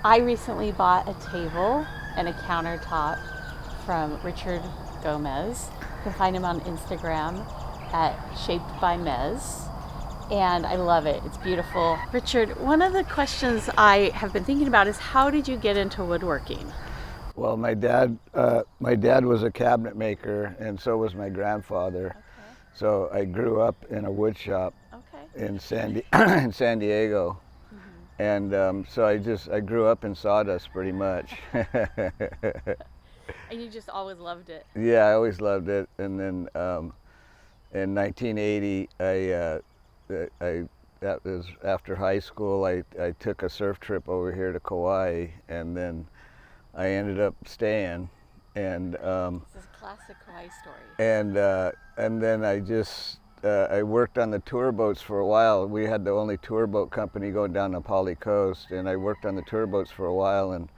I recently bought a table and a countertop from Richard Gomez. You can find him on Instagram at shapedbymez. And I love it. It's beautiful. Richard, one of the questions I have been thinking about is how did you get into woodworking? Well, my dad was a cabinet maker, and so was my grandfather. Okay. So I grew up in a wood shop Okay. in in San Diego, Mm-hmm. and so I grew up in sawdust pretty much. And you just always loved it. Yeah, I always loved it. And then in 1980, I that was after high school. I took a surf trip over here to Kauai, and then I ended up staying, and This is a classic Kauai story. and then I worked on the tour boats for a while. We had the only tour boat company going down the Pali Coast, and I worked on the tour boats for a while, and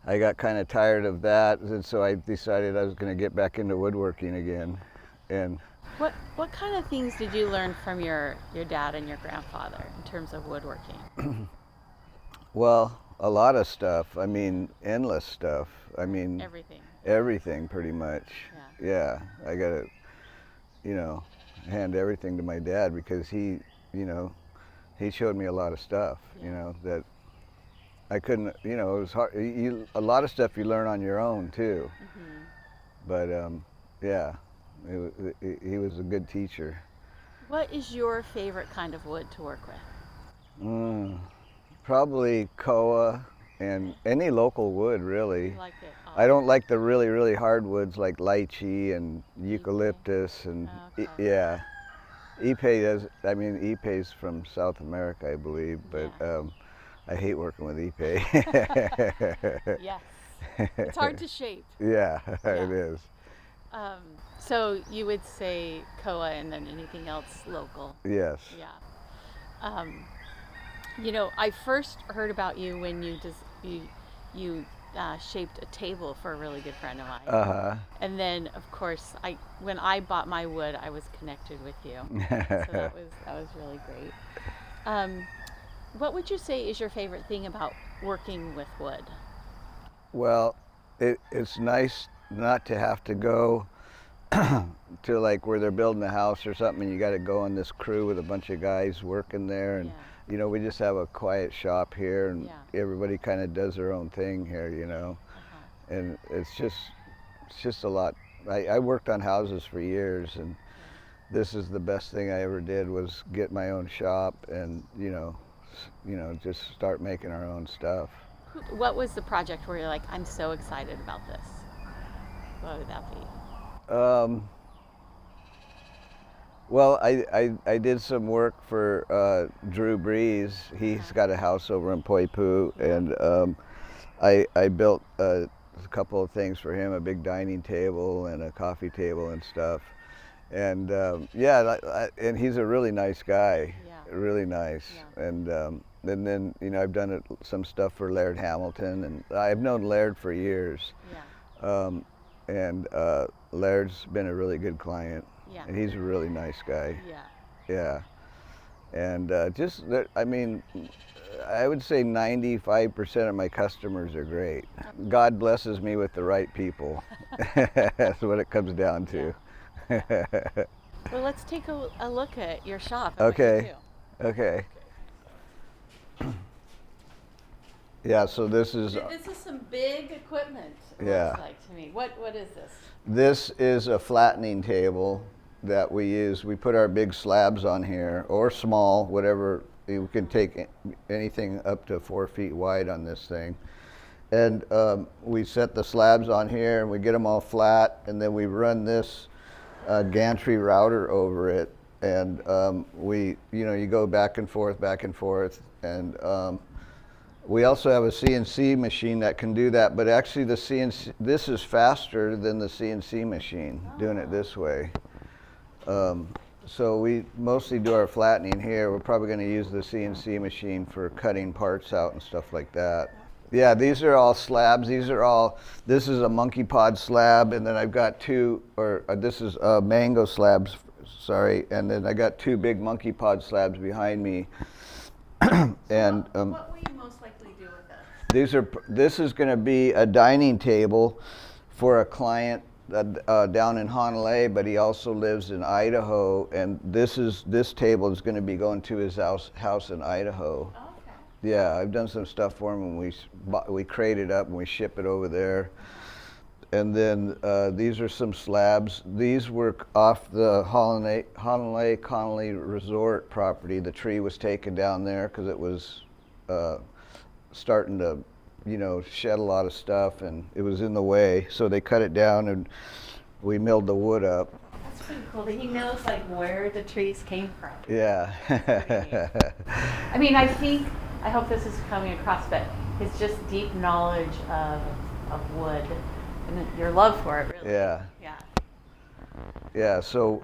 I got kind of tired of that, and so I decided I was going to get back into woodworking again. And What kind of things did you learn from your dad and your grandfather in terms of woodworking? well, a lot of stuff. I mean, endless stuff. I mean, Everything. everything pretty much. Yeah. Yeah, I got to, hand everything to my dad because he showed me a lot of stuff, that I couldn't, it was hard. A lot of stuff you learn on your own too. Mm-hmm. But yeah, he was a good teacher. What is your favorite kind of wood to work with? Probably koa and any local wood, really. You like it all? I don't like the really, really hard woods like lychee and eucalyptus and Okay. yeah. Ipe's from South America, I believe, but Yeah. I hate working with Ipe. Yes. It's hard to shape. Yeah, Yeah. it is. Um, so you would say koa and then anything else local. Yes. Yeah. Um, I first heard about you when you shaped a table for a really good friend of mine. Uh-huh. And then, of course, when I bought my wood, I was connected with you. So that was really great. What would you say is your favorite thing about working with wood? Well, it's nice not to have to go to like where they're building a house or something and you got to go on this crew with a bunch of guys working there, and we just have a quiet shop here, and everybody kind of does their own thing here, Uh-huh. and it's just a lot. I worked on houses for years, and this is the best thing I ever did was get my own shop and just start making our own stuff. What was the project where you're like, I'm so excited about this? What would that be? Well, I did some work for Drew Breeze. He's got a house over in Poipu, and I built a couple of things for him, a big dining table and a coffee table and stuff. And and he's a really nice guy, really nice. Yeah. And then I've done some stuff for Laird Hamilton, and I've known Laird for years. Yeah. And Laird's been a really good client. Yeah. And he's a really nice guy. Yeah. Yeah. And I would say 95% of my customers are great. God blesses me with the right people. That's what it comes down to. Well, let's take a look at your shop. Okay. Okay. Yeah, so this is some big equipment. Yeah. Looks like to me. What is this? This is a flattening table that we use. We put our big slabs on here, or small, whatever. You can take anything up to 4 feet wide on this thing. And we set the slabs on here, and we get them all flat, and then we run this gantry router over it. And you go back and forth, and we also have a CNC machine that can do that, but actually this is faster than the CNC machine, doing it this way. So we mostly do our flattening here. We're probably going to use the CNC machine for cutting parts out and stuff like that. Yeah, these are all slabs. This is a monkey pod slab, and then I've got this is mango slabs, sorry, and then I got 2 big monkey pod slabs behind me. And what will you most likely do with this? This is going to be a dining table for a client down in Honolulu, but he also lives in Idaho, and this table is going to be going to his house in Idaho. Oh, okay. Yeah, I've done some stuff for him, and we crate it up and we ship it over there. And then these are some slabs. These were off the Honolulu Connolly Resort property. The tree was taken down there because it was starting to, shed a lot of stuff, and it was in the way. So they cut it down, and we milled the wood up. That's pretty cool that he knows like where the trees came from. Yeah. I mean, I hope this is coming across, but it's just deep knowledge of wood and your love for it, really. Yeah. Yeah. Yeah, so,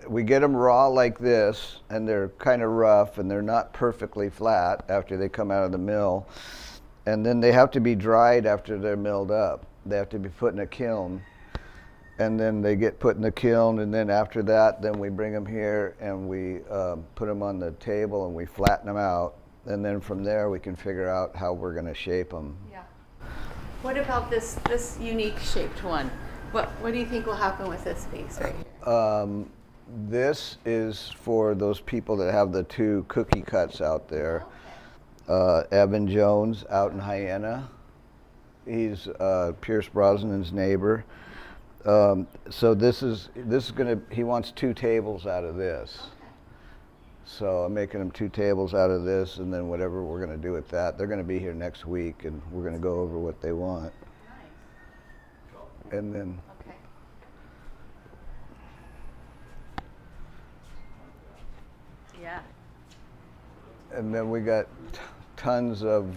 we get them raw like this, and they're kind of rough, and they're not perfectly flat after they come out of the mill. And then they have to be dried after they're milled up. They have to be put in a kiln. And then they get put in the kiln, and then after that, then we bring them here, and we put them on the table, and we flatten them out. And then from there, we can figure out how we're going to shape them. Yeah. What about this unique shaped one? What do you think will happen with this piece right here? This is for those people that have the 2 cookie cuts out there. Okay. Evan Jones out in Hyena. He's Pierce Brosnan's neighbor. So this is gonna. He wants 2 tables out of this. Okay. So I'm making them 2 tables out of this, and then whatever we're gonna do with that, they're gonna be here next week, and we're gonna go over what they want. And then Okay. Yeah. and then we got tons of.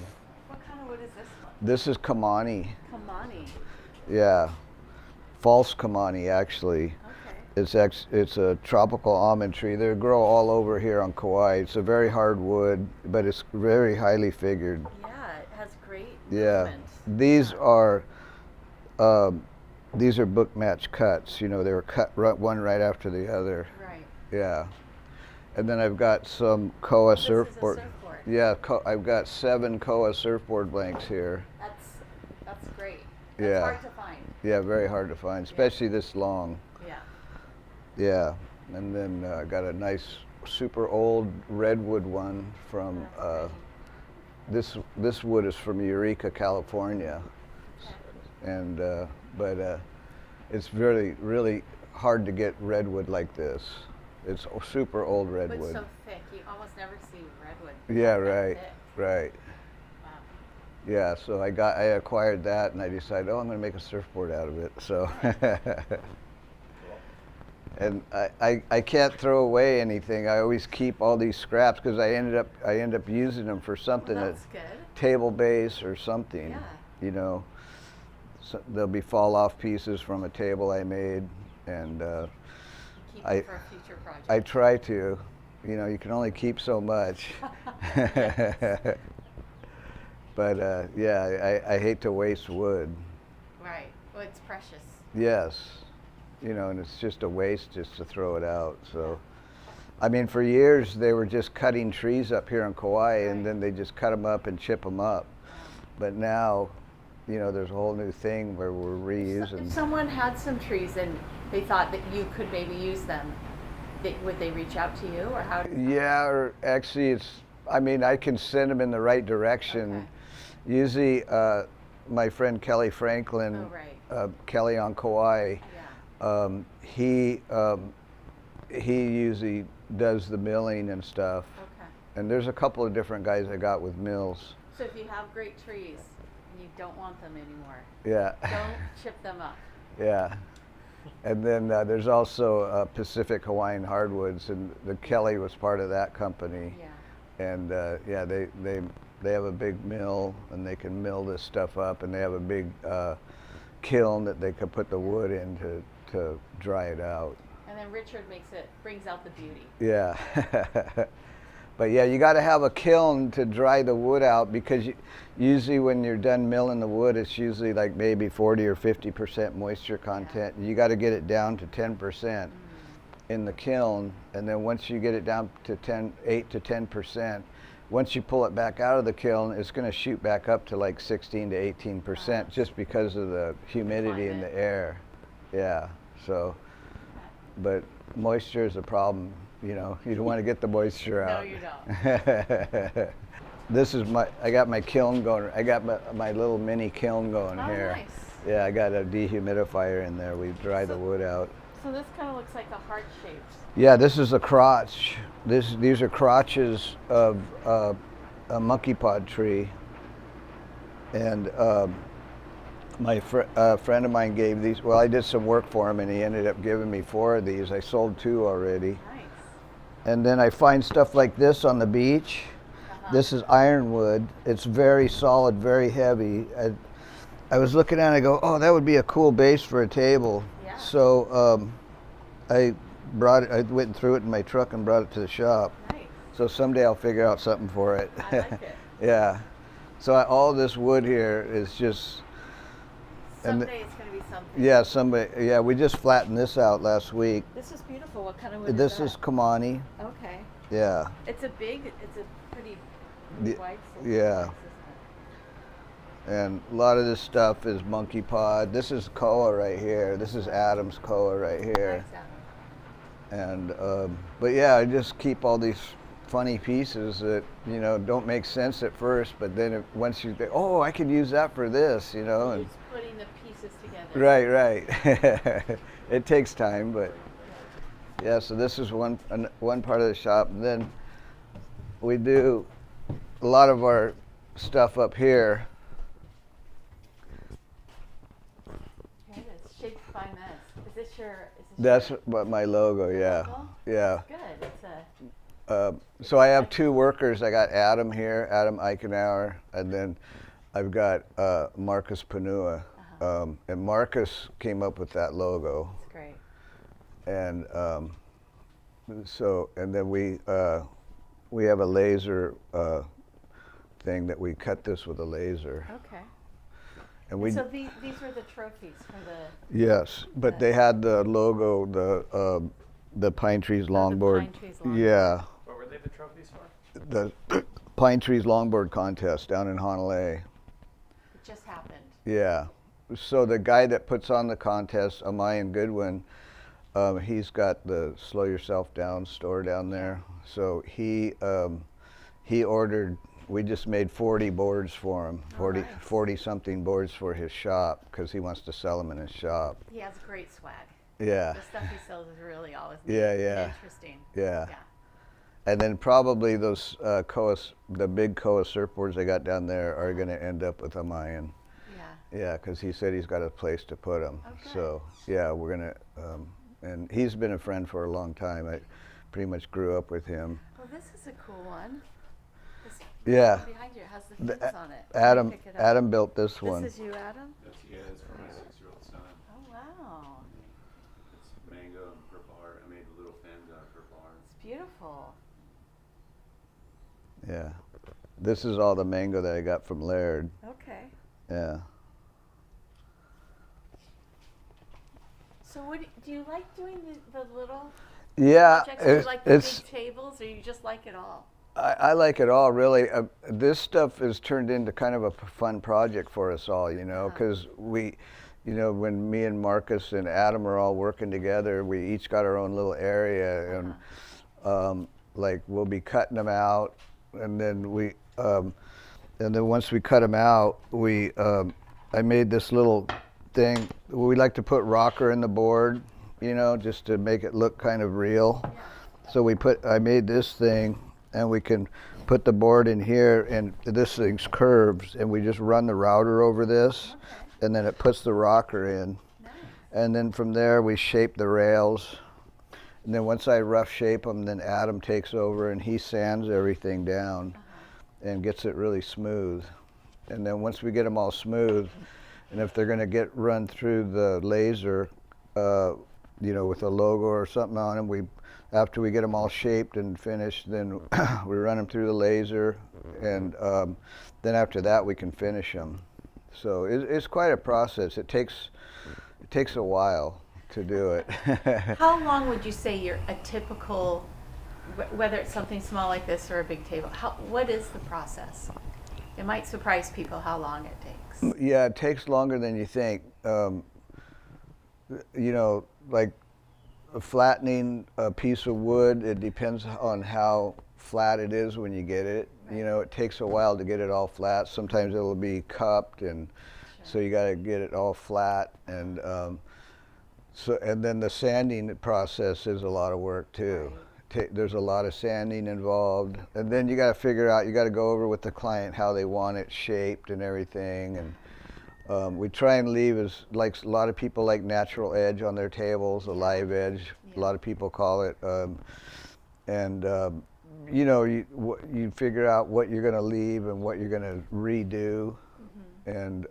What kind of wood is this one? This is Kamani. Kamani. Yeah, false Kamani actually. Okay. It's a tropical almond tree. They grow all over here on Kauai. It's a very hard wood, but it's very highly figured. Yeah, it has great Yeah, movement. these are book match cuts. They were cut one right after the other. Right. Yeah, and then I've got some Koa This surfboard. is a surfboard. Yeah, I've got 7 Koa surfboard blanks here. That's great. That's Yeah. hard to find. Yeah, very hard to find, especially this long. Yeah. Yeah, and then I got a nice, super old redwood one from. This wood is from Eureka, California, and but it's really, really hard to get redwood like this. It's super old redwood. But so thick, you almost never see redwood. Yeah, that right, thick. right. Wow. Yeah, so I acquired that, and I decided, I'm going to make a surfboard out of it. So, and I can't throw away anything. I always keep all these scraps because I end up using them for something, Well, a that's good. table base or something. Yeah. So there'll be fall off pieces from a table I made, and Keep it for a future project. I try to. You can only keep so much. But yeah, I hate to waste wood. Right. Well, it's precious. Yes, and it's just a waste just to throw it out. So, I mean, for years they were just cutting trees up here in Kauai, and then they just cut them up and chip them up. But now, there's a whole new thing where we're reusing. If someone had some trees and they thought that you could maybe use them, would they reach out to you, or how? Yeah, or actually, I can send them in the right direction. Okay. Usually, my friend Kelly Franklin, Kelly on Kauai, he usually does the milling and stuff. Okay. And there's a couple of different guys I got with mills. So if you have great trees and you don't want them anymore, Yeah. don't chip them up. Yeah. And then there's also Pacific Hawaiian Hardwoods, and the Kelly was part of that company. Yeah. And yeah, they have a big mill, and they can mill this stuff up, and they have a big kiln that they could put the wood in to dry it out. And then Richard brings out the beauty. Yeah. But yeah, you got to have a kiln to dry the wood out, because usually when you're done milling the wood, it's usually like maybe 40 or 50% moisture content. You got to get it down to 10% in the kiln, and then once you get it down to 8 to 10%, once you pull it back out of the kiln, it's going to shoot back up to like 16 to 18% just because of the humidity in the air. Yeah, so, but moisture is a problem, you know. You don't want to get the moisture out. No, you don't. This is I got my kiln going. I got my little mini kiln going here. Nice. Yeah, I got a dehumidifier in there. We dry the wood out. So this kind of looks like a heart shape. Yeah, this is a crotch. These are crotches of a monkey pod tree. And my friend of mine gave these. Well, I did some work for him, and he ended up giving me 4 of these. I sold 2 already. Nice. And then I find stuff like this on the beach. This is ironwood. It's very solid, very heavy. I was looking at it, I go, oh, that would be a cool base for a table. Yeah. So I brought it, I went and threw it in my truck and brought it to the shop. Nice. So someday I'll figure out something for it. I like it. Yeah. So all this wood here is just... Someday it's going to be something. Yeah, we just flattened this out last week. This is beautiful. What kind of wood This is that? is Kamani. Okay. Yeah. It's a pretty wide Yeah. And a lot of this stuff is monkey pod. This is koa right here. This is Adam's koa right here. Nice, Adam. And but yeah, I just keep all these funny pieces that, you know, don't make sense at first, but then once you think, oh, I could use that for this, you know. You're just putting the pieces together. Right. It takes time, but yeah. So this is one part of the shop. And then we do a lot of our stuff up here. Here it is, Shaped by Mez. Is this your? That's what my logo. Yeah. Logo? Yeah. Good. It's a. So I have 2 workers. I got Adam here, Adam Eichenauer, and then I've got Marcus Panua. And Marcus came up with that logo. That's great. And and then we have a laser thing that we cut this with a laser. Okay. And so these were the trophies for the. Yes, but they had the logo, the Pine Trees Longboard. The Pine Trees Longboard. Yeah. What were they the trophies for? The Pine Trees Longboard contest down in Honolulu. It just happened. Yeah. So the guy that puts on the contest, Amayan Goodwin, he's got the Slow Yourself Down store down there. So he ordered. We just made 40 boards for him, 40 something boards for his shop because he wants to sell them in his shop. He has great swag. Yeah. The stuff he sells is really always interesting. Yeah. And then probably those the big koa surfboards I got down there are going to end up with Amayan. Yeah, because he said he's got a place to put them. Okay. So yeah, we're gonna. And he's been a friend for a long time. I pretty much grew up with him. Well, this is a cool one. Yeah. Behind you, it has the fins on it. Adam built this one. This is you, Adam? It's for my 6-year-old son. Oh, wow. It's mango and purple heart. I made the little fins out of purple heart. It's beautiful. Yeah. This is all the mango that I got from Laird. Okay. Yeah. So do you like doing the little projects? Yeah. Do you like the big tables, or you just like it all? I like it all, really. This stuff has turned into kind of a fun project for us all, you know, because we, you know, when me and Marcus and Adam are all working together, we each got our own little area, and like we'll be cutting them out, and then once we cut them out, I made this little thing. We like to put rocker in the board, you know, just to make it look kind of real. Yeah. So I made this thing. And we can put the board in here, and this thing's curves, and we just run the router over this, and then it puts the rocker in. Nice. And then from there we shape the rails, and then once I rough shape them, then Adam takes over and he sands everything down and gets it really smooth. And then once we get them all smooth, and if they're going to get run through the laser, you know, with a logo or something on them, after we get them all shaped and finished, then we run them through the laser, and then after that we can finish them. So it's quite a process. It takes a while to do it. How long would you say a typical whether it's something small like this or a big table, what is the process? It might surprise people how long it takes. Yeah, it takes longer than you think. You know, like flattening a piece of wood, it depends on how flat it is when you get it. Right. You know, it takes a while to get it all flat. Sometimes it'll be cupped, and so you got to get it all flat. And and then the sanding process is a lot of work too. Right. There's a lot of sanding involved, and then you got to figure out. You got to go over with the client how they want it shaped and everything. And we try and leave as, like a lot of people like natural edge on their tables, a live edge. Yeah. A lot of people call it. You know, you figure out what you're going to leave and what you're going to redo. And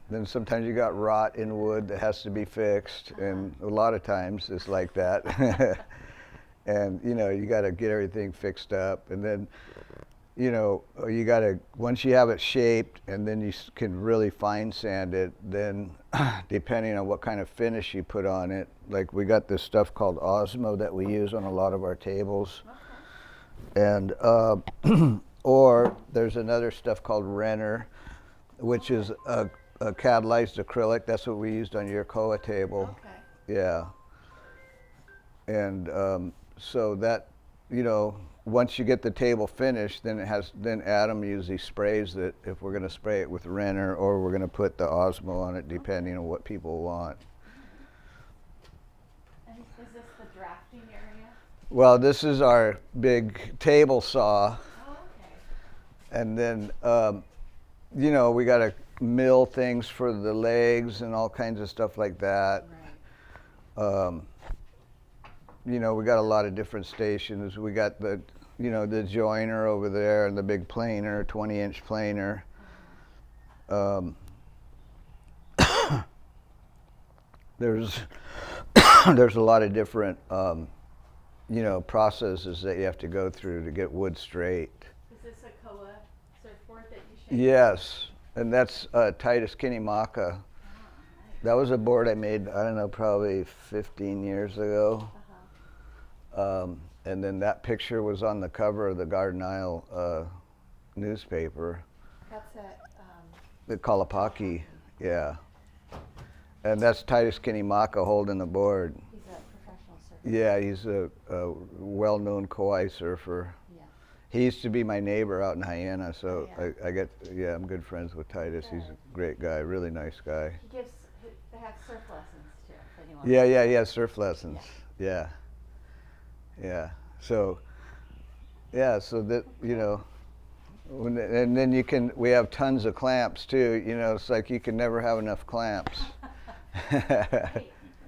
then sometimes you got rot in wood that has to be fixed, and a lot of times it's like that. And you know, you got to get everything fixed up, and then you know, you got to, once you have it shaped, and then you can really fine sand it, then depending on what kind of finish you put on it, like we got this stuff called Osmo that we use on a lot of our tables. And or there's another stuff called Renner, which is a catalyzed acrylic. That's what we used on your Kauai table. Okay. Yeah. And so that, you know, once you get the table finished, then then Adam usually sprays it if we're going to spray it with Renner, or we're going to put the Osmo on it, depending on what people want. And is this the drafting area? Well, this is our big table saw. Oh, okay. And then, you know, we got to mill things for the legs and all kinds of stuff like that. Right. You know, we got a lot of different stations. We got the, you know, the joiner over there and the big planer, 20-inch planer. There's there's a lot of different, you know, processes that you have to go through to get wood straight. Is this a Koa surfboard that you shaped? Yes, and that's Titus Kinnimaka. That was a board I made, I don't know, probably 15 years ago. And then that picture was on the cover of the Garden Isle newspaper. That's at The Kalapaki, yeah. And that's Titus Kinnimaka holding the board. he's a professional surfer. Yeah, he's a well-known Kauai surfer. Yeah. He used to be my neighbor out in Hyena, so Yeah. I'm good friends with Titus. He's a great guy, really nice guy. They have surf lessons too, if anyone. Yeah, surf lessons. Yeah. So that, you know, and then we have tons of clamps too. You know, it's like you can never have enough clamps.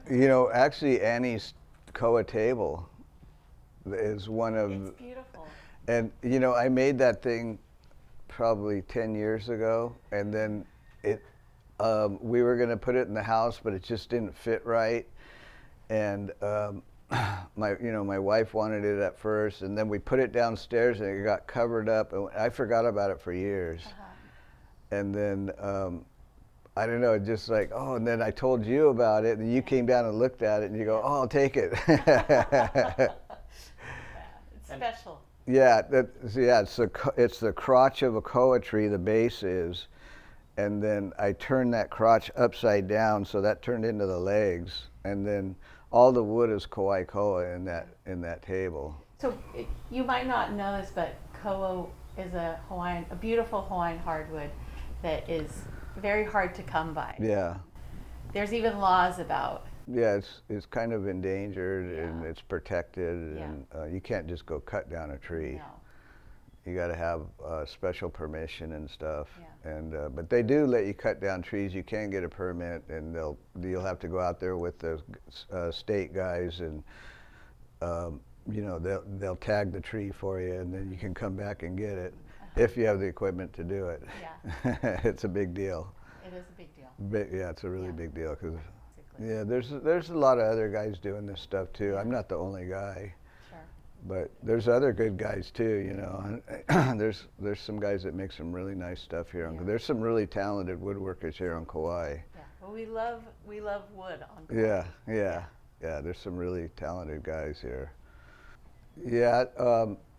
You know, actually Annie's Koa table is one of. It's beautiful. And you know, I made that thing probably 10 years ago, and then we were going to put it in the house, but it just didn't fit right. And my wife wanted it at first, and then we put it downstairs, and it got covered up, and I forgot about it for years. And then I don't know, just like, oh, and then I told you about it, and you came down and looked at it, and you go, oh, I'll take it. It's special. Yeah, it's the crotch of a koa tree, the base is, and then I turned that crotch upside down, so that turned into the legs, and then all the wood is Kauai koa in that table. So you might not know this, but koa is a beautiful Hawaiian hardwood that is very hard to come by. Yeah. There's even laws about. Yeah, it's kind of endangered, Yeah. and it's protected, and you can't just go cut down a tree. No. You got to have special permission and stuff. Yeah. And but they do let you cut down trees. You can get a permit, and you'll have to go out there with the state guys, and you know, they'll tag the tree for you, and then you can come back and get it if you have the equipment to do it. Yeah. It's a big deal. It is a big deal. Yeah, it's a really big deal because. Basically. Yeah, there's a lot of other guys doing this stuff too. I'm not the only guy. Sure. But there's other good guys too, you know. And there's some guys that make some really nice stuff here. There's some really talented woodworkers here on Kauai. Yeah. Well, we love wood on Kauai. Yeah. There's some really talented guys here. Yeah,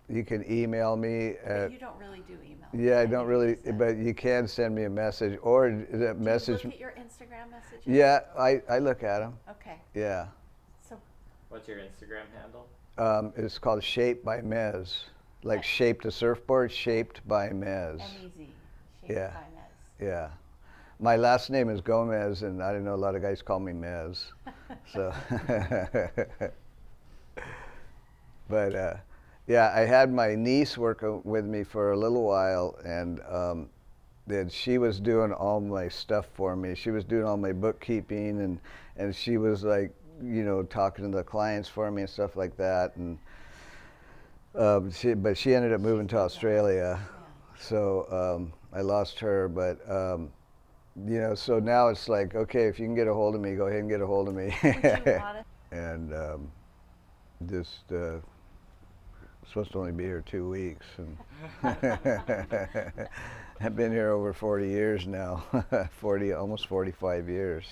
you can email me But at. you don't really do email. Yeah, I can don't you? really, Just but you can send me a message or do message. you look at your Instagram messages? Yeah, I look at them. Okay. Yeah. So What's your Instagram handle? It's called Shaped by Mez. Like Right. shaped a surfboard, shaped by Mez. MEZ, Shaped Yeah. by Mez. Yeah. My last name is Gomez, and I don't know, a lot of guys call me Mez. So, but yeah, I had my niece working with me for a little while, and then she was doing all my stuff for me. She was doing all my bookkeeping, and she was like, talking to the clients for me and stuff like that. And but she ended up moving to Australia, so I lost her. But so now it's like, okay, if you can get a hold of me, go ahead and get a hold of me. Would you want to? And just supposed to only be here 2 weeks, and I've been here over 40 years now, almost 45 years.